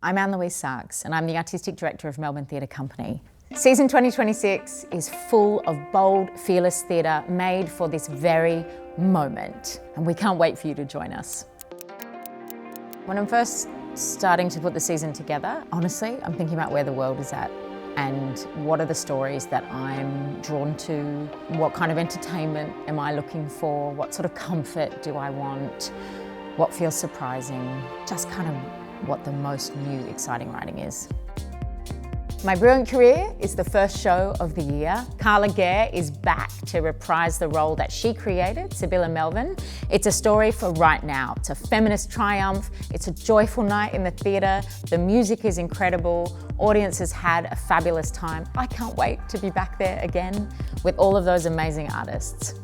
I'm Anne-Louise Sarks, and I'm the Artistic Director of Melbourne Theatre Company. Season 2026 is full of bold, fearless theatre made for this very moment, and we can't wait for you to join us. When I'm first starting to put the season together, honestly, I'm thinking about where the world is at and what are the stories that I'm drawn to, what kind of entertainment am I looking for, what sort of comfort do I want, what feels surprising, just kind of what the most new, exciting writing is. My Brilliant Career is the first show of the year. Carla Gare is back to reprise the role that she created, Sibylla Melvin. It's a story for right now. It's a feminist triumph. It's a joyful night in the theatre. The music is incredible. Audiences had a fabulous time. I can't wait to be back there again with all of those amazing artists.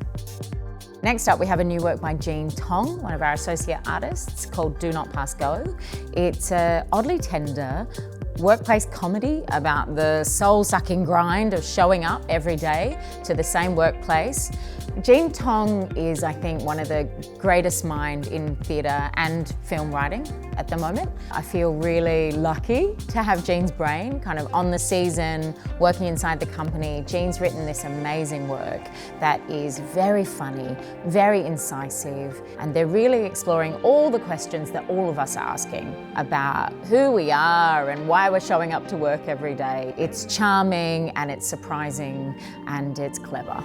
Next up, we have a new work by Jean Tong, one of our associate artists, called Do Not Pass Go. It's an oddly tender workplace comedy about the soul-sucking grind of showing up every day to the same workplace. Jean Tong is, I think, one of the greatest minds in theatre and film writing at the moment. I feel really lucky to have Jean's brain kind of on the season, working inside the company. Jean's written this amazing work that is very funny, very incisive, and they're really exploring all the questions that all of us are asking about who we are and why we're showing up to work every day. It's charming and it's surprising and it's clever.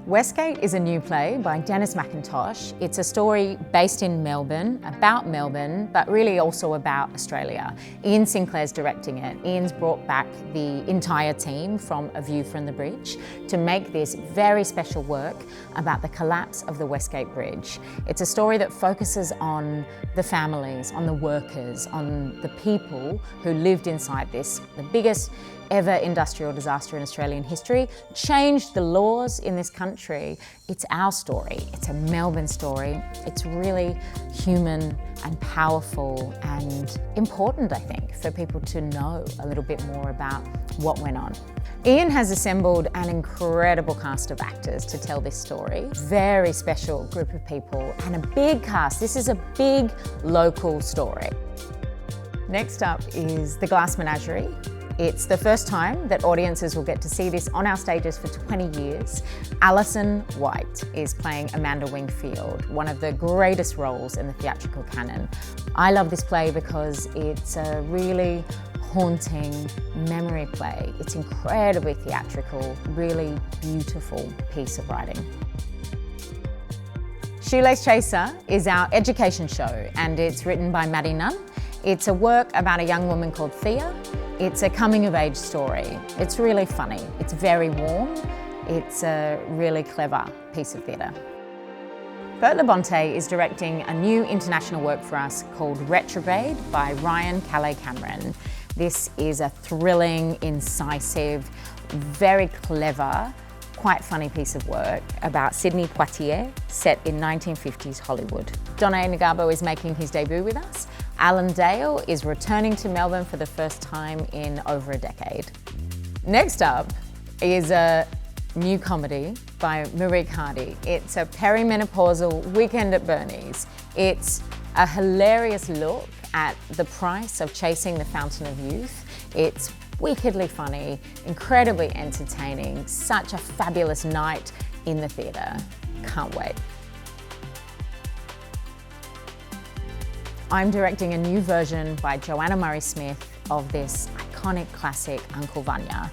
Westgate is a new play by Dennis McIntosh. It's a story based in Melbourne, about Melbourne, but really also about Australia. Ian Sinclair's directing it. Ian's brought back the entire team from A View from the Bridge to make this very special work about the collapse of the Westgate Bridge. It's a story that focuses on the families, on the workers, on the people who lived inside this, the biggest ever industrial disaster in Australian history, changed the laws in this country. It's our story. It's a Melbourne story. It's really human and powerful and important, I think, for people to know a little bit more about what went on. Ian has assembled an incredible cast of actors to tell this story. Very special group of people and a big cast. This is a big local story. Next up is The Glass Menagerie. It's the first time that audiences will get to see this on our stages for 20 years. Alison White is playing Amanda Wingfield, one of the greatest roles in the theatrical canon. I love this play because it's a really haunting memory play. It's incredibly theatrical, really beautiful piece of writing. Shoelace Chaser is our education show and it's written by Maddie Nunn. It's a work about a young woman called Thea. It's a coming-of-age story. It's really funny. It's very warm. It's a really clever piece of theatre. Bert Labonte is directing a new international work for us called Retrograde by Ryan Calais Cameron. This is a thrilling, incisive, very clever, quite funny piece of work about Sidney Poitier set in 1950s Hollywood. Donna Nagabo is making his debut with us. Alan Dale is returning to Melbourne for the first time in over a decade. Next up is a new comedy by Marique Hardy. It's a perimenopausal weekend at Bernie's. It's a hilarious look at the price of chasing the fountain of youth. It's wickedly funny, incredibly entertaining, such a fabulous night in the theatre. Can't wait. I'm directing a new version by Joanna Murray-Smith of this iconic classic, Uncle Vanya.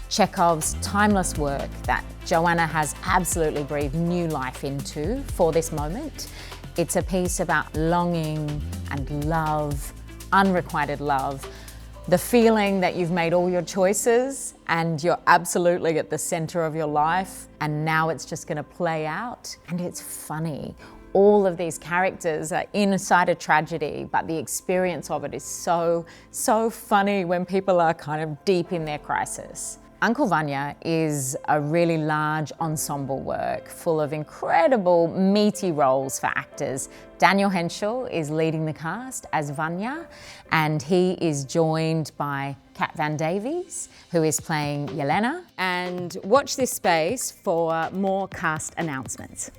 Chekhov's timeless work that Joanna has absolutely breathed new life into for this moment. It's a piece about longing and love, unrequited love, the feeling that you've made all your choices and you're absolutely at the center of your life and now it's just going to play out, and it's funny. All of these characters are inside a tragedy, but the experience of it is so funny when people are kind of deep in their crisis. Uncle Vanya is a really large ensemble work full of incredible meaty roles for actors. Daniel Henschel is leading the cast as Vanya, and he is joined by Kat Van Davies, who is playing Yelena. And watch this space for more cast announcements.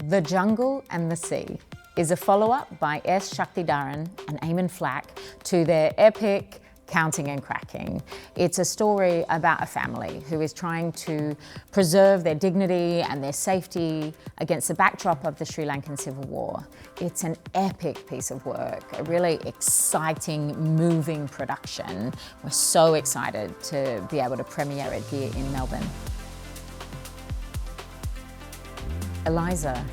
The Jungle and the Sea. is a follow-up by S. Shaktidaran and Eamon Flack to their epic Counting and Cracking. It's a story about a family who is trying to preserve their dignity and their safety against the backdrop of the Sri Lankan Civil War. It's an epic piece of work, a really exciting, moving production. We're so excited to be able to premiere it here in Melbourne. Eliza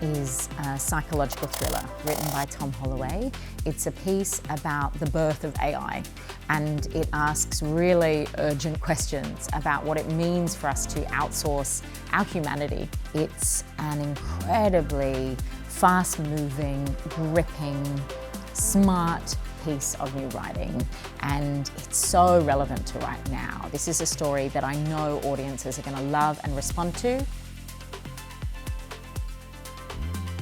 is a psychological thriller written by Tom Holloway. It's a piece about the birth of AI, and it asks really urgent questions about what it means for us to outsource our humanity. It's an incredibly fast-moving, gripping, smart piece of new writing, and it's so relevant to right now. This is a story that I know audiences are going to love and respond to.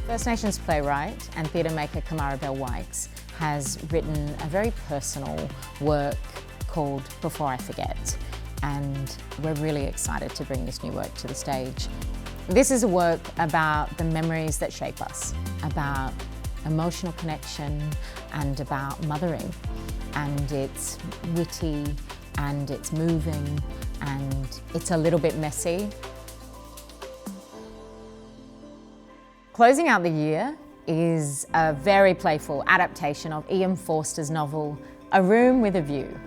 First Nations playwright and theatre maker Kamara Bell-Wykes has written a very personal work called Before I Forget, and we're really excited to bring this new work to the stage. This is a work about the memories that shape us, about emotional connection and about mothering, and it's witty and it's moving and it's a little bit messy. Closing out the year is a very playful adaptation of Ian Forster's novel, A Room with a View.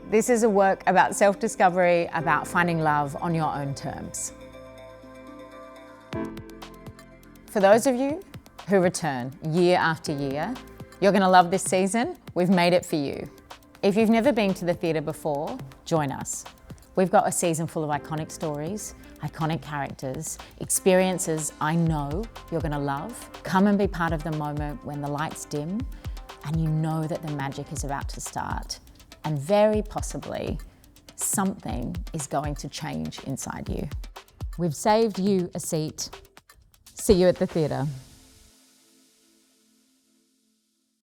This is a work about self-discovery, about finding love on your own terms. For those of you who return year after year, you're going to love this season. We've made it for you. If you've never been to the theatre before, join us. We've got a season full of iconic stories, iconic characters, experiences I know you're going to love. Come and be part of the moment when the lights dim and you know that the magic is about to start. And very possibly, something is going to change inside you. We've saved you a seat. See you at the theatre.